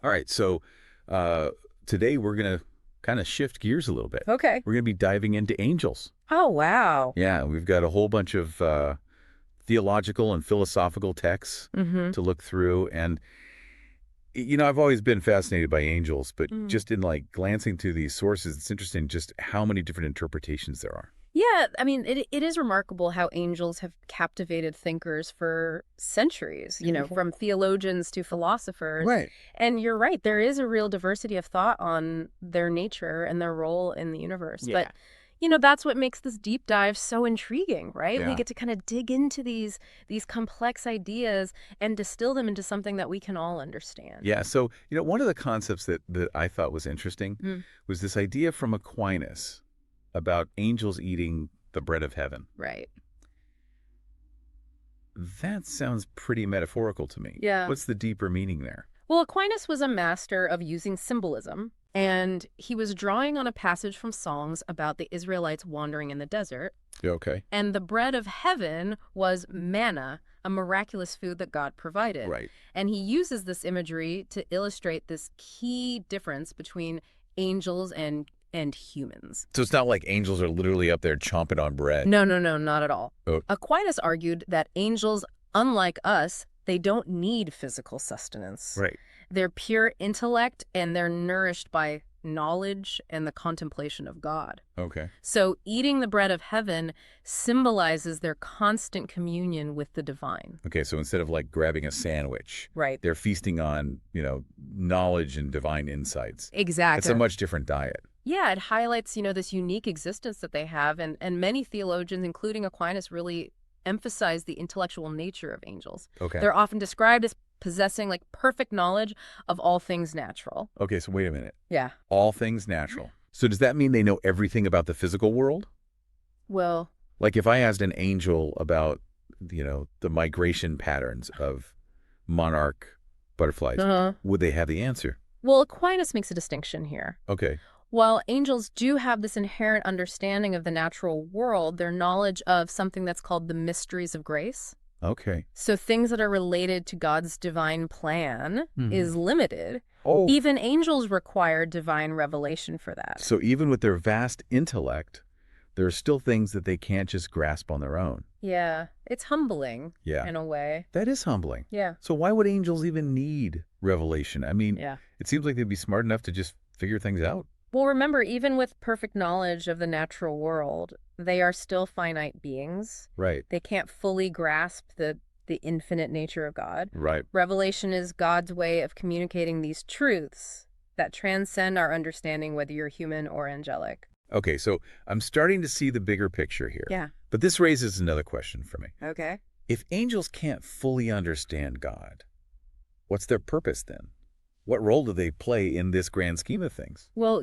All right, so today we're going to kind of shift gears a little bit. Okay. We're going to be diving into angels. Oh, wow. Yeah, we've got a whole bunch of theological and philosophical texts Mm-hmm. to look through. And, I've always been fascinated by angels, but Mm. just in like glancing through these sources, it's interesting just how many different interpretations there are. Yeah, I mean, it is remarkable how angels have captivated thinkers for centuries, Mhm. from theologians to philosophers. Right. And you're right, there is a real diversity of thought on their nature and their role in the universe. Yeah. But, that's what makes this deep dive so intriguing, right? We Yeah. get to kind of dig into these complex ideas and distill them into something that we can all understand. Yeah. So, one of the concepts that I thought was interesting Mm, was this idea from Aquinas about angels eating the bread of heaven. right. That sounds pretty metaphorical to me. Yeah. What's the deeper meaning there? Well, Aquinas was a master of using symbolism, and he was drawing on a passage from Psalms about the Israelites wandering in the desert. Okay. And the bread of heaven was manna, a miraculous food that God provided. Right. And he uses this imagery to illustrate this key difference between angels and humans. So it's not like angels are literally up there chomping on bread. No, no, no, not at all. Oh, Aquinas argued that angels, unlike us, they don't need physical sustenance. right. They're pure intellect and they're nourished by knowledge and the contemplation of God. Okay. So eating the bread of heaven symbolizes their constant communion with the divine. Okay. So instead of like grabbing a sandwich, Right. they're feasting on, knowledge and divine insights. Exactly. It's a much different diet. Yeah, it highlights, this unique existence that they have. And many theologians, including Aquinas, really emphasize the intellectual nature of angels. Okay. They're often described as possessing like perfect knowledge of all things natural. Okay. So wait a minute. Yeah. All things natural. So does that mean they know everything about the physical world? Well, Like if I asked an angel about, the migration patterns of monarch butterflies, would they have the answer? well, Aquinas makes a distinction here. Okay. While angels do have this inherent understanding of the natural world, their knowledge of something that's called the mysteries of grace, Okay. so things that are related to God's divine plan, is limited. Oh. Even angels require divine revelation for that. So even with their vast intellect, there are still things that they can't just grasp on their own. Yeah, it's humbling Yeah. in a way. That is humbling. Yeah. So why would angels even need revelation? I mean, Yeah. it seems like they'd be smart enough to just figure things out. Well, remember, even with perfect knowledge of the natural world, they are still finite beings. Right. They can't fully grasp the infinite nature of God. Right. Revelation is God's way of communicating these truths that transcend our understanding, whether you're human or angelic. Okay, so I'm starting to see the bigger picture here. Yeah. But this raises another question for me. Okay. If angels can't fully understand God, what's their purpose then? What role do they play in this grand scheme of things? Well,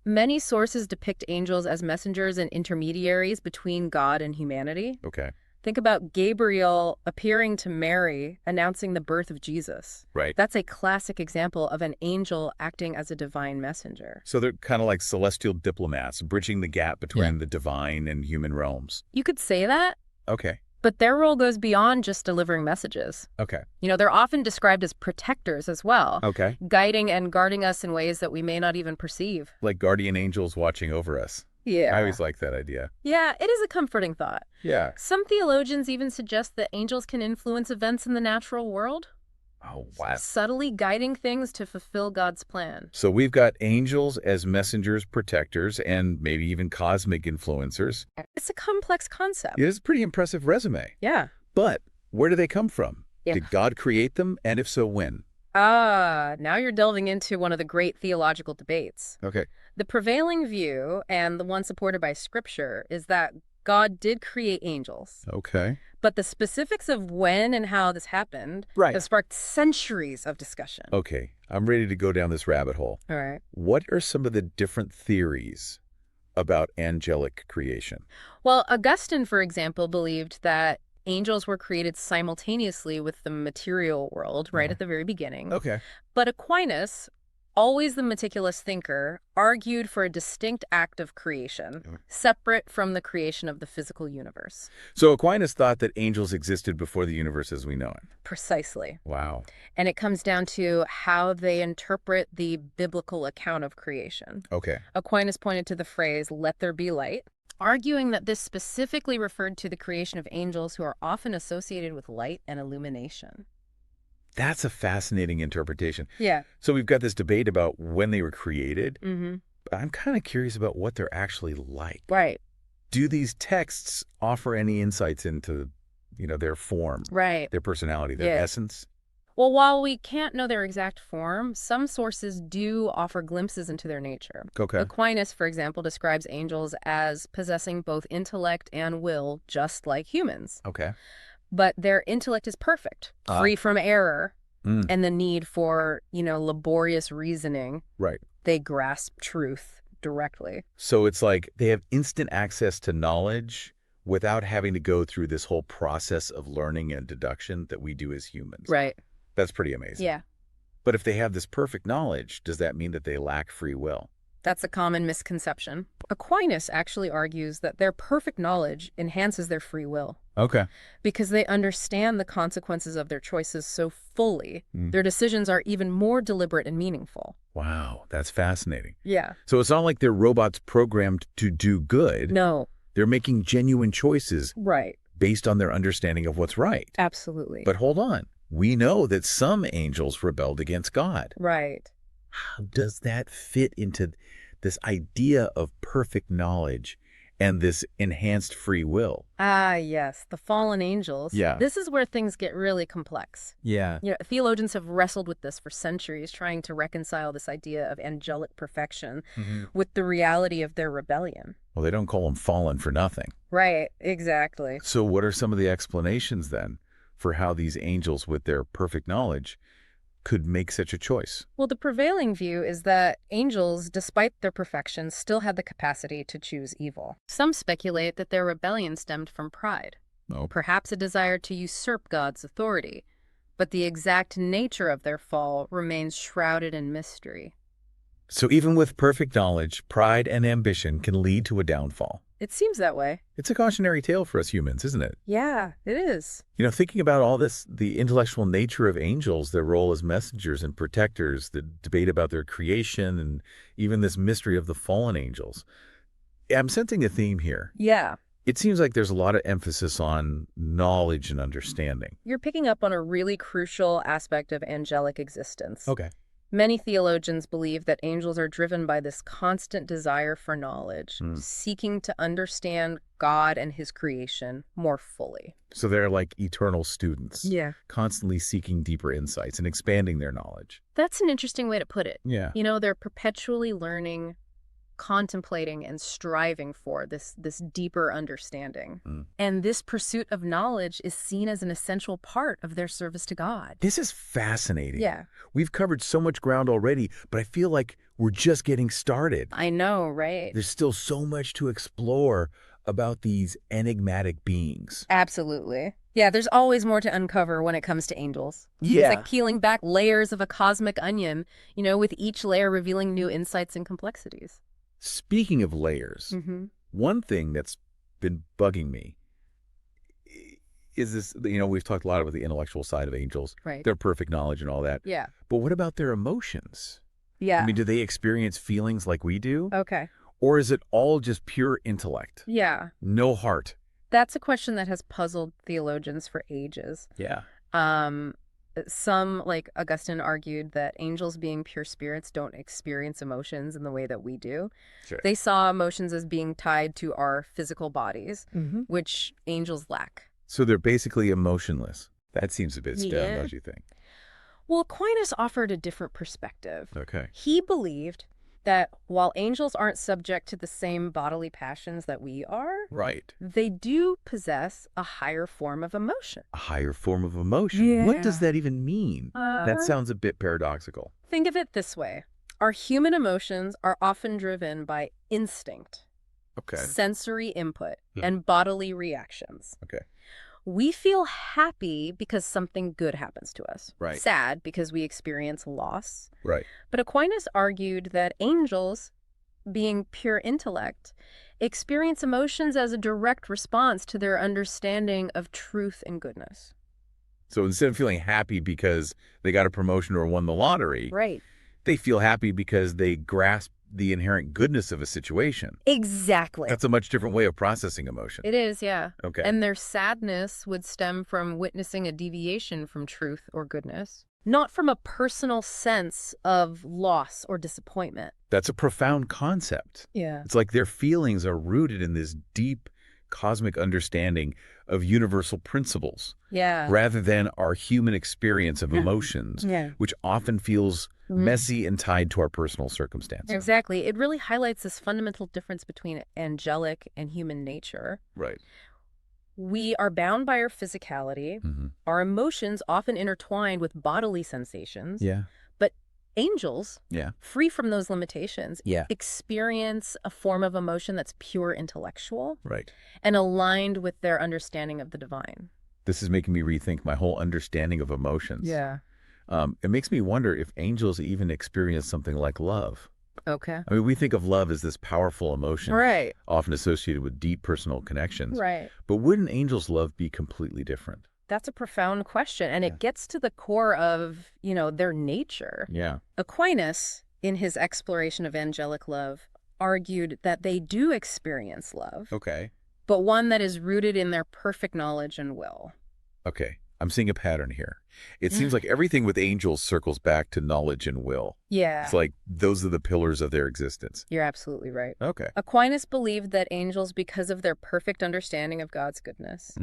many sources depict angels as messengers and intermediaries between God and humanity. Okay. Think about Gabriel appearing to Mary, announcing the birth of Jesus. Right. That's a classic example of an angel acting as a divine messenger. So they're kind of like celestial diplomats, bridging the gap between the divine and human realms. You could say that, Okay. but their role goes beyond just delivering messages. Okay. They're often described as protectors as well, Okay. guiding and guarding us in ways that we may not even perceive. Like guardian angels watching over us. Yeah. I always like that idea. Yeah, it is a comforting thought. Yeah. Some theologians even suggest that angels can influence events in the natural world, Oh, wow. subtly guiding things to fulfill God's plan. So we've got angels as messengers, protectors, and maybe even cosmic influencers. It's a complex concept. It is a pretty impressive resume. Yeah. But where do they come from? Yeah. Did God create them? And if so, when? Now you're delving into one of the great theological debates. Okay. The prevailing view, and the one supported by Scripture, is that God did create angels. Okay. But the specifics of when and how this happened Right. have sparked centuries of discussion. Okay. I'm ready to go down this rabbit hole. All right. What are some of the different theories about angelic creation? Well, Augustine, for example, believed that angels were created simultaneously with the material world right at the very beginning. Okay. But Aquinas always the meticulous thinker, argued for a distinct act of creation, separate from the creation of the physical universe. So Aquinas thought that angels existed before the universe as we know it. Precisely. Wow. And it comes down to how they interpret the biblical account of creation. Okay. Aquinas pointed to the phrase, "let there be light," arguing that this specifically referred to the creation of angels who are often associated with light and illumination. That's a fascinating interpretation. Yeah. So we've got this debate about when they were created. Mm-hmm. But I'm kind of curious about what they're actually like. Right. Do these texts offer any insights into, their form, Right. their personality, their essence? Well, while we can't know their exact form, some sources do offer glimpses into their nature. Okay. Aquinas, for example, describes angels as possessing both intellect and will, just like humans. Okay. But their intellect is perfect, free from error, and the need for, laborious reasoning. Right. They grasp truth directly. So it's like they have instant access to knowledge without having to go through this whole process of learning and deduction that we do as humans. Right. That's pretty amazing. Yeah. But if they have this perfect knowledge, does that mean that they lack free will? That's a common misconception. Aquinas actually argues that their perfect knowledge enhances their free will. Okay. Because they understand the consequences of their choices so fully, their decisions are even more deliberate and meaningful. Wow, that's fascinating. Yeah. So it's not like they're robots programmed to do good. No. They're making genuine choices Right. based on their understanding of what's right. Absolutely. But hold on. We know that some angels rebelled against God. Right. How does that fit into this idea of perfect knowledge and this enhanced free will? Ah, yes, the fallen angels. Yeah. This is where things get really complex. Yeah. Theologians have wrestled with this for centuries, trying to reconcile this idea of angelic perfection with the reality of their rebellion. Well, they don't call them fallen for nothing. Right, exactly. So what are some of the explanations then for how these angels with their perfect knowledge could make such a choice? Well, the prevailing view is that angels, despite their perfection, still had the capacity to choose evil. Some speculate that their rebellion stemmed from pride, perhaps a desire to usurp God's authority, but the exact nature of their fall remains shrouded in mystery. So even with perfect knowledge, pride and ambition can lead to a downfall. It seems that way. It's a cautionary tale for us humans, isn't it? Yeah, it is. Thinking about all this, the intellectual nature of angels, their role as messengers and protectors, the debate about their creation, and even this mystery of the fallen angels. I'm sensing a theme here. Yeah. It seems like there's a lot of emphasis on knowledge and understanding. You're picking up on a really crucial aspect of angelic existence. Okay. Many theologians believe that angels are driven by this constant desire for knowledge, seeking to understand God and his creation more fully. So they're like eternal students. Yeah. Constantly seeking deeper insights and expanding their knowledge. That's an interesting way to put it. Yeah. They're perpetually learning, contemplating, and striving for this deeper understanding. And this pursuit of knowledge is seen as an essential part of their service to God. This is fascinating. Yeah. We've covered so much ground already, but I feel like we're just getting started. I know, right? There's still so much to explore about these enigmatic beings. Absolutely. Yeah, there's always more to uncover when it comes to angels. Yeah. It's like peeling back layers of a cosmic onion, with each layer revealing new insights and complexities. Speaking of layers, one thing that's been bugging me is this, we've talked a lot about the intellectual side of angels, right? Their perfect knowledge and all that. Yeah. But what about their emotions? Yeah. I mean, do they experience feelings like we do? Okay. Or is it all just pure intellect? Yeah. No heart? That's a question that has puzzled theologians for ages. Yeah. Some, like Augustine, argued that angels, being pure spirits, don't experience emotions in the way that we do. Sure. They saw emotions as being tied to our physical bodies, which angels lack. So they're basically emotionless. That seems a bit stem, don't you think? Well, Aquinas offered a different perspective. Okay. He believed that while angels aren't subject to the same bodily passions that we are, right, they do possess a higher form of emotion. A higher form of emotion? Yeah. What does that even mean? That sounds a bit paradoxical. Think of it this way. Our human emotions are often driven by instinct, Okay. sensory input, and bodily reactions. Okay. We feel happy because something good happens to us. Right. Sad because we experience loss. Right. But Aquinas argued that angels, being pure intellect, experience emotions as a direct response to their understanding of truth and goodness. So instead of feeling happy because they got a promotion or won the lottery, Right. they feel happy because they grasp the inherent goodness of a situation. Exactly. That's a much different way of processing emotion. It is, yeah. Okay. And their sadness would stem from witnessing a deviation from truth or goodness, not from a personal sense of loss or disappointment. That's a profound concept. Yeah. It's like their feelings are rooted in this deep cosmic understanding of universal principles Yeah. rather than our human experience of emotions, Yeah. which often feels messy and tied to our personal circumstances. Exactly. It really highlights this fundamental difference between angelic and human nature. Right. We are bound by our physicality, our emotions often intertwined with bodily sensations. Yeah. But angels, Yeah. free from those limitations, Yeah. experience a form of emotion that's pure intellectual Right. and aligned with their understanding of the divine. This is making me rethink my whole understanding of emotions. Yeah. It makes me wonder if angels even experience something like love. Okay. I mean, we think of love as this powerful emotion, Right. often associated with deep personal connections. Right. But wouldn't angels' love be completely different? That's a profound question, and it gets to the core of, their nature. Yeah. Aquinas, in his exploration of angelic love, argued that they do experience love, Okay. but one that is rooted in their perfect knowledge and will. Okay. I'm seeing a pattern here. It seems like everything with angels circles back to knowledge and will. Yeah. It's like those are the pillars of their existence. You're absolutely right. Okay. Aquinas believed that angels, because of their perfect understanding of God's goodness,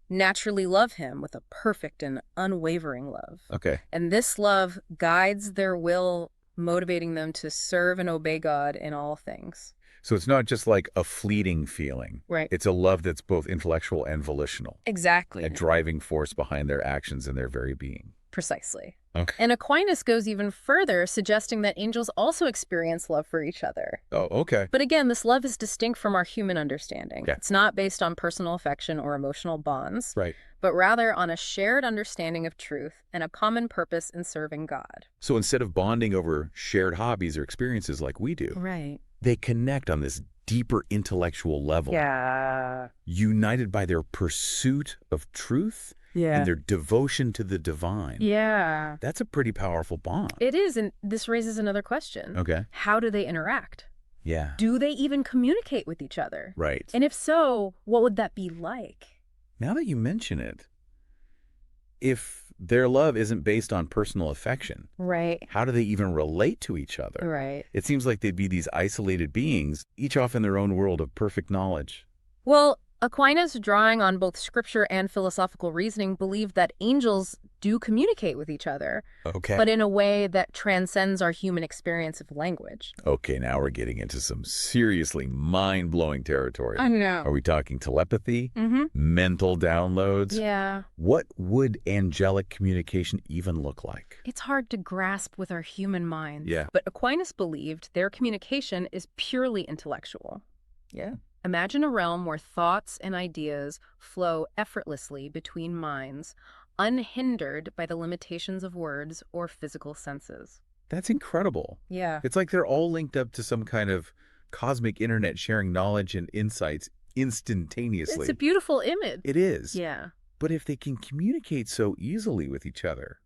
naturally love him with a perfect and unwavering love. Okay. And this love guides their will, motivating them to serve and obey God in all things. So it's not just like a fleeting feeling. Right. It's a love that's both intellectual and volitional. Exactly. A driving force behind their actions and their very being. Precisely. Okay. And Aquinas goes even further, suggesting that angels also experience love for each other. Oh, okay. But again, this love is distinct from our human understanding. Yeah. It's not based on personal affection or emotional bonds, Right. but rather on a shared understanding of truth and a common purpose in serving God. So instead of bonding over shared hobbies or experiences like we do, Right. they connect on this deeper intellectual level. Yeah. United by their pursuit of truth and their devotion to the divine. Yeah. That's a pretty powerful bond. It is, and this raises another question. Okay. How do they interact? Yeah. Do they even communicate with each other? Right. And if so, what would that be like? Now that you mention it, if their love isn't based on personal affection, Right. how do they even relate to each other? Right. It seems like they'd be these isolated beings, each off in their own world of perfect knowledge. Well, Aquinas, drawing on both scripture and philosophical reasoning, believed that angels do communicate with each other, Okay. but in a way that transcends our human experience of language. Okay, now we're getting into some seriously mind-blowing territory. know. Are we talking telepathy? Mm-hmm. Mental downloads? Yeah. What would angelic communication even look like? It's hard to grasp with our human minds. Yeah. But Aquinas believed their communication is purely intellectual. Yeah. Imagine a realm where thoughts and ideas flow effortlessly between minds, unhindered by the limitations of words or physical senses. That's incredible. Yeah. It's like they're all linked up to some kind of cosmic internet sharing knowledge and insights instantaneously. It's a beautiful image. It is. Yeah. But if they can communicate so easily with each other,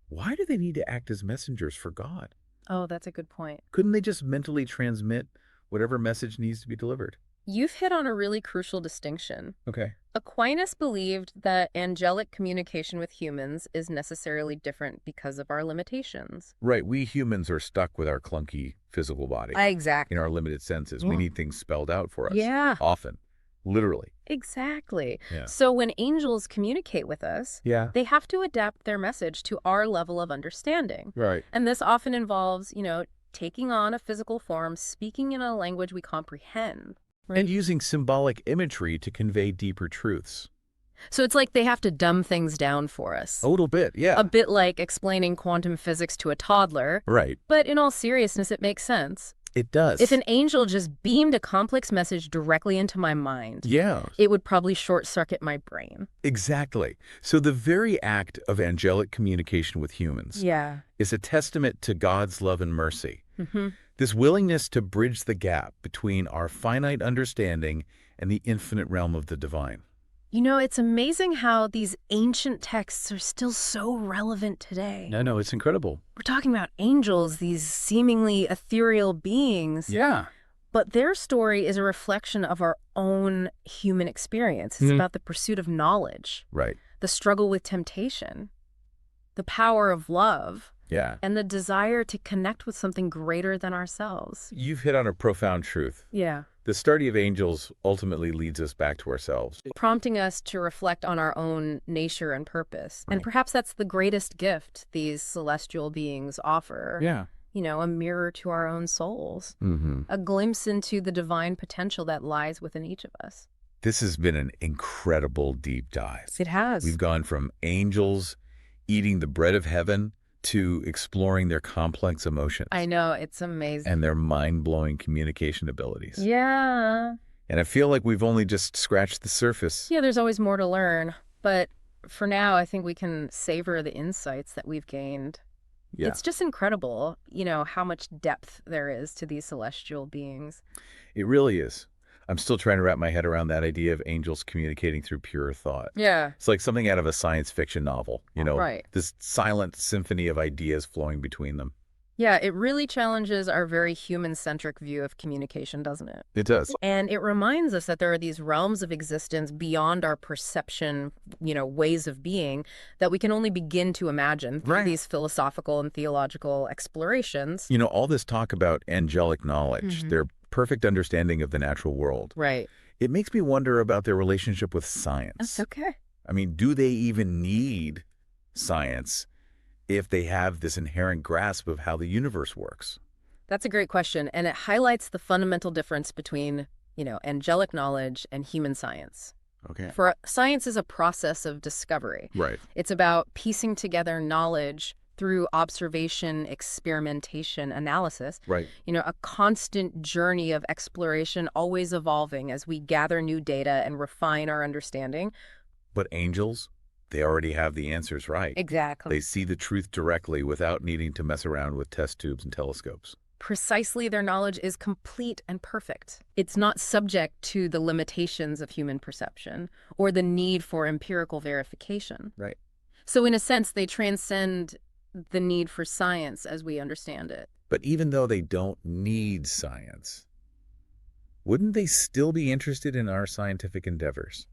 why do they need to act as messengers for God? Oh, that's a good point. Couldn't they just mentally transmit whatever message needs to be delivered? You've hit on a really crucial distinction. Okay. Aquinas believed that angelic communication with humans is necessarily different because of our limitations. Right. We humans are stuck with our clunky physical body Exactly. in our limited senses. Yeah. We need things spelled out for us. Yeah. Often. Literally. Exactly. Yeah. So when angels communicate with us, Yeah. they have to adapt their message to our level of understanding. Right. And this often involves, taking on a physical form, speaking in a language we comprehend. Right? And using symbolic imagery to convey deeper truths. So it's like they have to dumb things down for us. A little bit, yeah. A bit like explaining quantum physics to a toddler. Right. But in all seriousness, it makes sense. It does. If an angel just beamed a complex message directly into my mind, Yeah. it would probably short-circuit my brain. Exactly. So the very act of angelic communication with humans Yeah. is a testament to God's love and mercy. Mm-hmm. This willingness to bridge the gap between our finite understanding and the infinite realm of the divine. You know, it's amazing how these ancient texts are still so relevant today. No, it's incredible. We're talking about angels, these seemingly ethereal beings. Yeah. But their story is a reflection of our own human experience. It's about the pursuit of knowledge, Right. the struggle with temptation, the power of love, Yeah. and the desire to connect with something greater than ourselves. You've hit on a profound truth. Yeah. The study of angels ultimately leads us back to ourselves. Prompting us to reflect on our own nature and purpose. Right. And perhaps that's the greatest gift these celestial beings offer. Yeah. You know, a mirror to our own souls, Mm-hmm. a glimpse into the divine potential that lies within each of us. This has been an incredible deep dive. It has. We've gone from angels eating the bread of heaven to exploring their complex emotions I know, it's amazing. and their mind-blowing communication abilities. Yeah. And I feel like we've only just scratched the surface. Yeah, there's always more to learn. But for now, I think we can savor the insights that we've gained. Yeah. It's just incredible, you know, how much depth there is to these celestial beings. It really is. I'm still trying to wrap my head around that idea of angels communicating through pure thought. Yeah. It's like something out of a science fiction novel, you know, Right. this silent symphony of ideas flowing between them. Yeah, it really challenges our very human-centric view of communication, doesn't it? It does. And it reminds us that there are these realms of existence beyond our perception, you know, ways of being that we can only begin to imagine through Right. these philosophical and theological explorations. You know, all this talk about angelic knowledge, their perfect understanding of the natural world, Right. it makes me wonder about their relationship with science. That's okay. I mean, do they even need science if they have this inherent grasp of how the universe works? That's a great question, and it highlights the fundamental difference between, you know, angelic knowledge and human science. Okay. For science is a process of discovery. Right. It's about piecing together knowledge through observation, experimentation, analysis. Right. You know, a constant journey of exploration, always evolving as we gather new data and refine our understanding. But angels, they already have the answers right. Exactly. They see the truth directly without needing to mess around with test tubes and telescopes. Precisely, their knowledge is complete and perfect. It's not subject to the limitations of human perception or the need for empirical verification. Right. So in a sense, they transcend the need for science as we understand it. But even though they don't need science, wouldn't they still be interested in our scientific endeavors?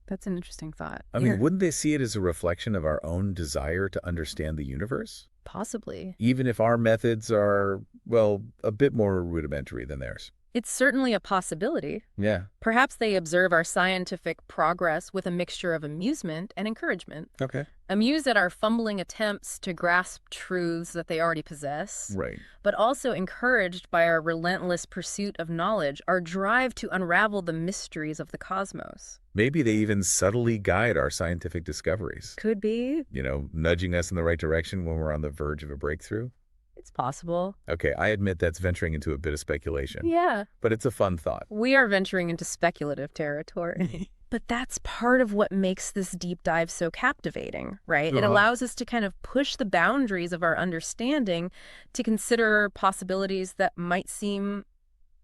That's an interesting thought. I mean, wouldn't they see it as a reflection of our own desire to understand the universe? Possibly. Even if our methods are, well, a bit more rudimentary than theirs. It's certainly a possibility. Yeah. Perhaps they observe our scientific progress with a mixture of amusement and encouragement. Okay. Amused at our fumbling attempts to grasp truths that they already possess, Right. but also encouraged by our relentless pursuit of knowledge, our drive to unravel the mysteries of the cosmos. Maybe they even subtly guide our scientific discoveries. Could be. You know, nudging us in the right direction when we're on the verge of a breakthrough. It's possible. Okay, I admit that's venturing into a bit of speculation. Yeah. But it's a fun thought. We are venturing into speculative territory. But that's part of what makes this deep dive so captivating, right? It allows us to kind of push the boundaries of our understanding to consider possibilities that might seem,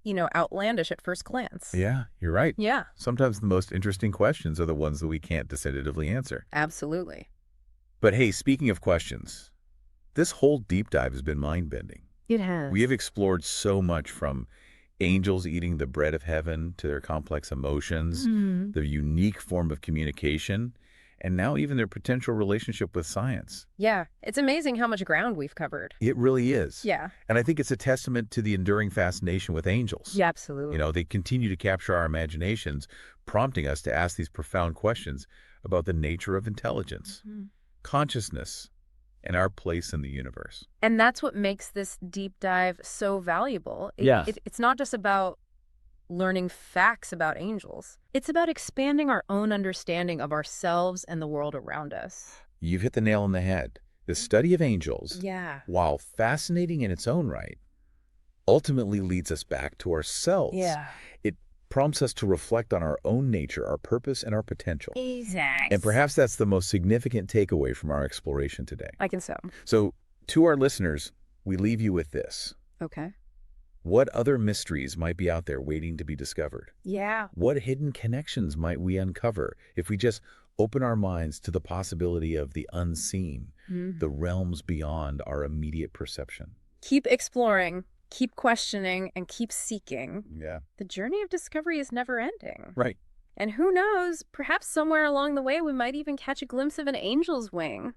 you know, outlandish at first glance. Yeah, you're right. Yeah, Sometimes the most interesting questions are the ones that we can't definitively answer. absolutely. But hey, speaking of questions, this whole deep dive has been mind-bending. It has. We have explored so much from angels eating the bread of heaven to their complex emotions, the unique form of communication, and now even their potential relationship with science. Yeah, it's amazing how much ground we've covered. It really is. Yeah. And I think it's a testament to the enduring fascination with angels. Yeah, absolutely. You know, they continue to capture our imaginations, prompting us to ask these profound questions about the nature of intelligence, consciousness, and our place in the universe. And that's what makes this deep dive so valuable. It's not just about learning facts about angels. It's about expanding our own understanding of ourselves and the world around us. You've hit the nail on the head. The study of angels, Yeah. while fascinating in its own right, ultimately leads us back to ourselves. Yeah. It prompts us to reflect on our own nature, our purpose, and our potential. Exactly. And perhaps that's the most significant takeaway from our exploration today. I can so. So, to our listeners, we leave you with this. Okay. What other mysteries might be out there waiting to be discovered? Yeah. What hidden connections might we uncover if we just open our minds to the possibility of the unseen, the realms beyond our immediate perception? Keep exploring, keep questioning, and keep seeking. Yeah. The journey of discovery is never ending. Right. And who knows, perhaps somewhere along the way we might even catch a glimpse of an angel's wing.